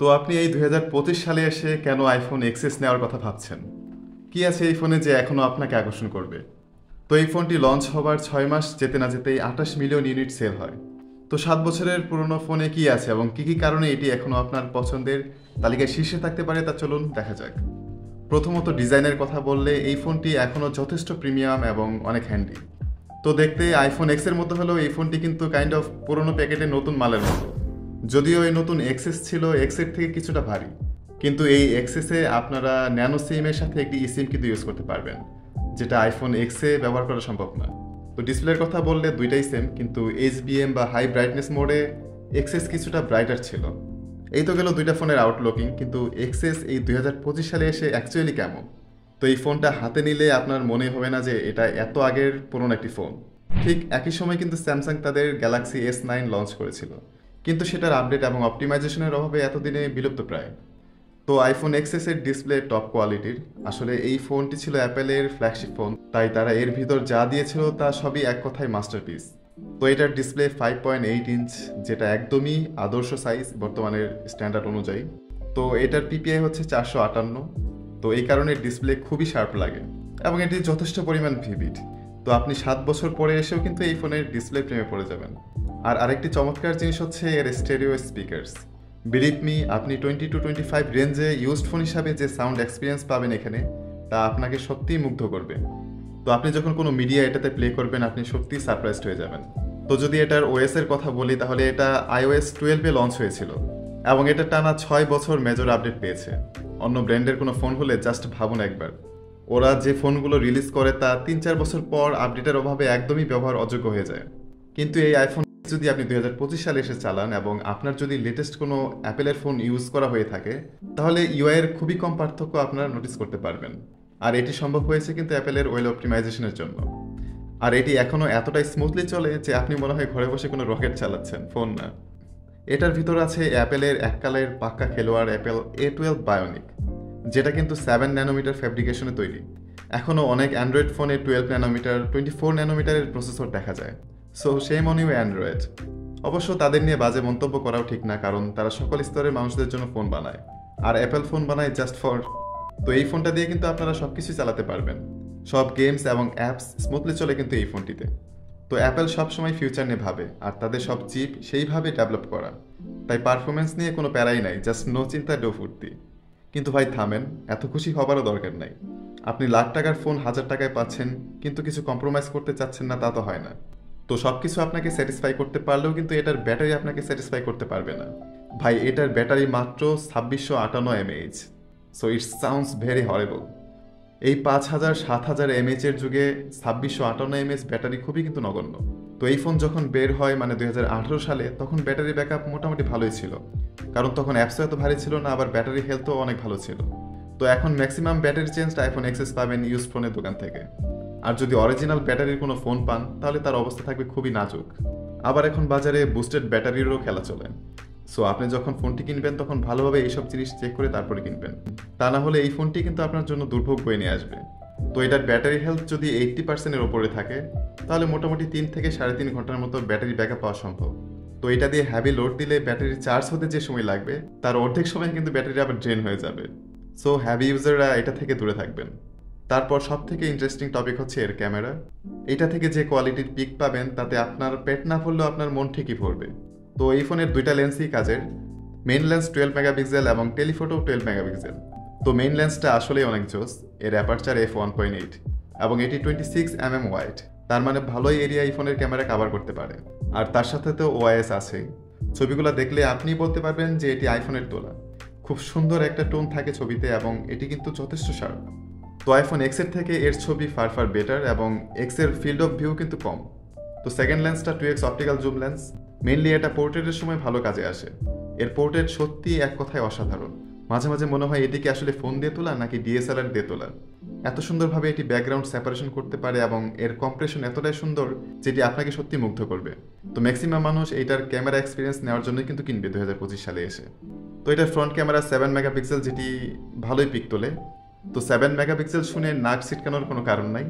তো আপনি এই 2025 সালে এসে কেন আইফোন এক্সএস নেওয়ার কথা ভাবছেন? কি আছে এই ফোনে যে এখনও আপনাকে আকর্ষণ করবে? তো এই ফোনটি লঞ্চ হবার 6 মাস যেতে না যেতেই 28 মিলিয়ন ইউনিট সেল হয়। তো 7 বছরের পুরনো ফোনে কি আছে এবং কি কি কারণে এটি এখনও আপনার পছন্দের তালিকায় শীর্ষে থাকতে পারে তা চলুন দেখা যাক। প্রথমত ডিজাইনের কথা বললে এই ফোনটি এখনও যথেষ্ট প্রিমিয়াম এবং অনেক হ্যান্ডি। তো দেখতে আইফোন এক্স এর মতো হলেও এই ফোনটি কিন্তু কাইন্ড অফ পুরনো প্যাকেটের নতুন মালের মতো। যদিও এই নতুন এক্সেস ছিল এক্সের থেকে কিছুটা ভারী, কিন্তু এই এক্সেসে আপনারা ন্যানো সিমের সাথে একটি সিম কিন্তু ইউজ করতে পারবেন, যেটা আইফোন এক্সে ব্যবহার করা সম্ভব না। তো ডিসপ্লের কথা বললে দুইটাই সেম, কিন্তু এইচবিএম বা হাই ব্রাইটনেস মোডে এক্সেস কিছুটা ব্রাইটার ছিল। এই তো গেল দুইটা ফোনের আউটলুকিং, কিন্তু এক্সেস এই 2025 সালে এসে অ্যাকচুয়ালি কেমন? তো এই ফোনটা হাতে নিলে আপনার মনে হবে না যে এটা এত আগের পুরনো একটি ফোন। ঠিক একই সময় কিন্তু স্যামসাং তাদের গ্যালাক্সি S9 লঞ্চ করেছিল, কিন্তু সেটার আপডেট এবং অপটিমাইজেশনের অভাবে এতদিনে বিলুপ্ত প্রায়। তো আইফোন এক্সএস এর ডিসপ্লে টপ কোয়ালিটির। আসলে এই ফোনটি ছিল অ্যাপেলের ফ্ল্যাগশিপ ফোন, তাই তারা এর ভিতর যা দিয়েছিল তা সবই এক কথায় মাস্টারপিস। তো এটার ডিসপ্লে 5.8 ইঞ্চ, যেটা একদমই আদর্শ সাইজ বর্তমানের স্ট্যান্ডার্ড অনুযায়ী। তো এটার পিপিআই হচ্ছে 458। তো এই কারণে ডিসপ্লে খুবই শার্প লাগে এবং এটি যথেষ্ট পরিমাণ ভিভিড। তো আপনি 7 বছর পরে এসেও কিন্তু এই ফোনের ডিসপ্লে প্রেমে পড়ে যাবেন। আর আরেকটি চমৎকার জিনিস হচ্ছে এর স্টেরিও স্পিকার্স। বিলিভ মি, আপনি 20 to 25 রেঞ্জে ইউজড ফোন হিসাবে যে সাউন্ড এক্সপিরিয়েন্স পাবেন এখানে, তা আপনাকে সত্যিই মুগ্ধ করবে। তো আপনি যখন কোনো মিডিয়া এটাতে প্লে করবেন আপনি সত্যিই সারপ্রাইজড হয়ে যাবেন। তো যদি এটার ওএস এর কথা বলি, তাহলে এটা iOS 12-এ লঞ্চ হয়েছিল এবং এটা টানা 6 বছর মেজর আপডেট পেয়েছে। অন্য ব্র্যান্ডের কোনো ফোন হলে জাস্ট ভাবুন একবার, ওরা যে ফোনগুলো রিলিজ করে তা 3-4 বছর পর আপডেটের অভাবে একদমই ব্যবহার অযোগ্য হয়ে যায়। কিন্তু এই আইফোন যদি আপনি 2025 সালে এসে চালান এবং আপনার যদি লেটেস্ট কোনো অ্যাপেলের ফোন ইউজ করা হয়ে থাকে, তাহলে ইউআই এর খুবই কম পার্থক্য আপনারা নোটিস করতে পারবেন। আর এটি সম্ভব হয়েছে কিন্তু অ্যাপেলের ওয়েল অপটিমাইজেশনের জন্য। আর এটি এখনও এতটাই স্মুথলি চলে যে আপনি মনে হয় ঘরে বসে কোনো রকেট চালাচ্ছেন, ফোন না। এটার ভিতর আছে অ্যাপেলের এককালের পাক্কা খেলোয়াড় অ্যাপেল A12 বায়োনিক, যেটা কিন্তু 7 ন্যানোমিটার ফ্যাব্রিকেশনে তৈরি। এখনও অনেক অ্যান্ড্রয়েড ফোনে 12 ন্যানোমিটার, 24 ন্যানোমিটারের প্রসেসর দেখা যায়। সো সেই মনিউ অ্যান্ড্রয়েড। অবশ্য তাদের নিয়ে বাজে মন্তব্য করাও ঠিক না, কারণ তারা সকল স্তরের মানুষদের জন্য ফোন বানায়, আর অ্যাপেল ফোন বানায় জাস্ট ফর। তো এই ফোনটা দিয়ে কিন্তু আপনারা সব কিছুই চালাতে পারবেন। সব গেমস এবং অ্যাপস স্মুথলি চলে কিন্তু এই ফোনটিতে। তো অ্যাপেল সবসময় ফিউচার নিয়ে ভাবে, আর তাদের সব চিপ সেইভাবে ডেভেলপ করা। তাই পারফরমেন্স নিয়ে কোনো প্যারাই নাই, জাস্ট নো চিন্তা ডো ফুর্তি। কিন্তু ভাই থামেন, এত খুশি হবারও দরকার নাই। আপনি লাখ টাকার ফোন 1000 টাকায় পাচ্ছেন, কিন্তু কিছু কম্প্রোমাইজ করতে চাচ্ছেন না, তা তো হয় না। তো সব কিছু আপনাকে স্যাটিসফাই করতে পারলেও কিন্তু এটার ব্যাটারি আপনাকে স্যাটিসফাই করতে পারবে না। ভাই এটার ব্যাটারি মাত্র 2658 mAh। So it sounds very horrible. এই 5000-7000 mAh এর যুগে 2658 mAh ব্যাটারি খুবই কিন্তু নগণ্য। তো এই ফোন যখন বের হয় মানে 2018 সালে, তখন ব্যাটারি ব্যাকআপ মোটামুটি ভালোই ছিল, কারণ তখন অ্যাপসও এত ভারী ছিল না, আবার ব্যাটারি হেলথও অনেক ভালো ছিল। তো এখন ম্যাক্সিমাম ব্যাটারি চেঞ্জটা আইফোন এক্সএস পাবেন ইউজ ফোনের দোকান থেকে। আর যদি অরিজিনাল ব্যাটারির কোনো ফোন পান, তাহলে তার অবস্থা থাকবে খুবই নাজুক। আবার এখন বাজারে বুস্টেড ব্যাটারিরও খেলা চলে। সো আপনি যখন ফোনটি কিনবেন তখন ভালোভাবে এইসব জিনিস চেক করে তারপরে কিনবেন, তা না হলে এই ফোনটি কিন্তু আপনার জন্য দুর্ভোগ বয়ে নিয়ে আসবে। তো এটার ব্যাটারি হেলথ যদি 80%-এর ওপরে থাকে, তাহলে মোটামুটি 3 থেকে 3.5 ঘন্টার মতো ব্যাটারি ব্যাকআপ পাওয়া সম্ভব। তো এটা দিয়ে হ্যাভি লোড দিলে ব্যাটারি চার্জ হতে যে সময় লাগবে তার অর্ধেক সময় কিন্তু ব্যাটারি আবার ড্রেন হয়ে যাবে। সো হ্যাভি ইউজাররা এটা থেকে দূরে থাকবেন। তারপর সব থেকে ইন্টারেস্টিং টপিক হচ্ছে এর ক্যামেরা। এটা থেকে যে কোয়ালিটির পিক পাবেন তাতে আপনার পেট না ভরলেও আপনার মন ঠিকই ভরবে। তো এই ফোনের দুইটা লেন্সই কাজের। মেইন লেন্স 12 মেগাপিক্সেল এবং টেলিফোটো 12 মেগাপিক্সেল। তো মেইন লেন্সটা আসলেই অনেক জোস। এর অ্যাপারচার f1.8 এবং এটি 26 mm ওয়াইড। তার মানে ভালোই এরিয়া এই ফোনের ক্যামেরা কভার করতে পারে। আর তার সাথে তো ওআইএস আছেই। ছবিগুলো দেখলে আপনি বলতে পারবেন যে এটি আইফোনের তোলা। খুব সুন্দর একটা টোন থাকে ছবিতে এবং এটি কিন্তু যথেষ্ট শার্প। তো আইফোন এক্সের থেকে এর ছবি ফার বেটার এবং এক্সের ফিল্ড অফ ভিউ কিন্তু কম। তো সেকেন্ড লেন্সটা 2x optical zoom lens. Mainly এটা পোর্ট্রেটের সময় ভালো কাজে আসে। এর পোর্ট্রেট সত্যি এক কথায় অসাধারণ। মাঝে মাঝে মনে হয় এটিকে আসলে ফোন দিয়ে তোলা নাকি ডিএসএলআর দিয়ে তোলা। এত সুন্দরভাবে এটি ব্যাকগ্রাউন্ড সেপারেশন করতে পারে এবং এর কম্প্রেশন এতটাই সুন্দর যেটি আপনাকে সত্যি মুগ্ধ করবে। তো ম্যাক্সিমাম মানুষ এইটার ক্যামেরা এক্সপিরিয়েন্স নেওয়ার জন্যই কিন্তু কিনবে 2025 সালে এসে। তো এটার ফ্রন্ট ক্যামেরা 7 মেগাপিক্সেল, যেটি ভালোই পিক তোলে। তো 7 মেগাপিক্সেল শুনে নাক ছিটকানোর কোনো কারণ নাই।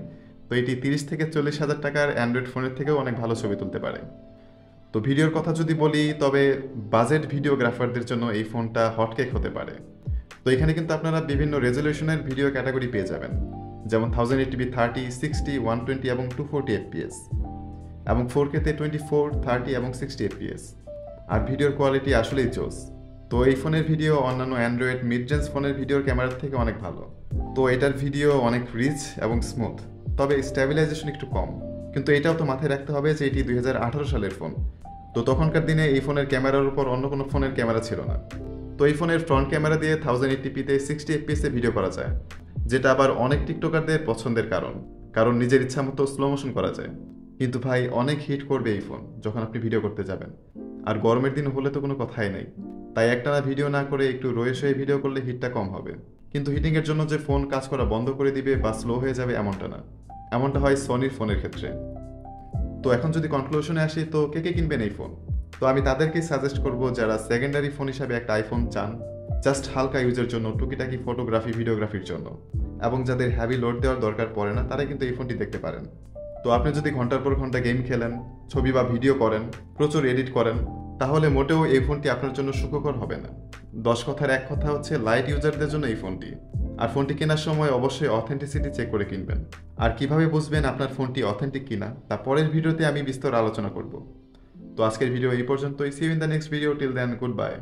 তো এটি 30 থেকে 40 হাজার টাকার অ্যান্ড্রয়েড ফোনের থেকেও অনেক ভালো ছবি তুলতে পারে। তো ভিডিওর কথা যদি বলি তবে বাজেট ভিডিওগ্রাফারদের জন্য এই ফোনটা হটকেক হতে পারে। তো এখানে কিন্তু আপনারা বিভিন্ন রেজলিউশনের ভিডিও ক্যাটাগরি পেয়ে যাবেন, যেমন 1080p 30, 60, 120 এবং 240 fps, এবং 4K-তে 24, 30 এবং 60 fps। আর ভিডিওর কোয়ালিটি আসলেই জোস। তো এই ফোনের ভিডিও অন্যান্য অ্যান্ড্রয়েড মিড রেঞ্জ ফোনের ভিডিওর ক্যামেরার থেকে অনেক ভালো। তো এটার ভিডিও অনেক রিচ এবং স্মুথ, তবে স্ট্যাবিলাইজেশন একটু কম। কিন্তু এটাও তো মাথায় রাখতে হবে যে এটি 2018 সালের ফোন। তো তখনকার দিনে এই ফোনের ক্যামেরার উপর অন্য কোনো ফোনের ক্যামেরা ছিল না। তো এই ফোনের ফ্রন্ট ক্যামেরা দিয়ে 1080p-তে 60 fps-এ ভিডিও করা যায়, যেটা আবার অনেক টিকটকারদের পছন্দের কারণ নিজের ইচ্ছা মতো স্লো মোশন করা যায়। কিন্তু ভাই অনেক হিট করবে এই ফোন যখন আপনি ভিডিও করতে যাবেন, আর গরমের দিন হলে তো কোনো কথাই নেই। তাই একটানা ভিডিও না করে একটু রয়ে সয়ে ভিডিও করলে হিটটা কম হবে। কিন্তু হিটিংয়ের জন্য যে ফোন কাজ করা বন্ধ করে দিবে বা স্লো হয়ে যাবে এমনটা না। এমনটা হয় সনির ফোনের ক্ষেত্রে। তো এখন যদি কনক্লুশনে আসি, তো কে কে কিনবেন এই ফোন? তো আমি তাদেরকেই সাজেস্ট করব যারা সেকেন্ডারি ফোন হিসাবে একটা আইফোন চান, জাস্ট হালকা ইউজের জন্য, টুকিটাকি ফটোগ্রাফি ভিডিওগ্রাফির জন্য, এবং যাদের হ্যাভি লোড দেওয়ার দরকার পড়ে না, তারা কিন্তু এই ফোনটি দেখতে পারেন। তো আপনি যদি ঘন্টার পর ঘন্টা গেম খেলেন, ছবি বা ভিডিও করেন, প্রচুর এডিট করেন, তাহলে মোটেও এই ফোনটি আপনার জন্য সুখকর হবে না। 10 কথার এক কথা হচ্ছে লাইট ইউজারদের জন্য এই ফোনটি। আর ফোনটি কেনার সময় অবশ্যই অথেন্টিসিটি চেক করে কিনবেন। আর কিভাবে বুঝবেন আপনার ফোনটি অথেন্টিক কিনা তা পরের ভিডিওতে আমি বিস্তর আলোচনা করব। তো আজকের ভিডিও এই পর্যন্তই। See you in the next video. Till then, good bye.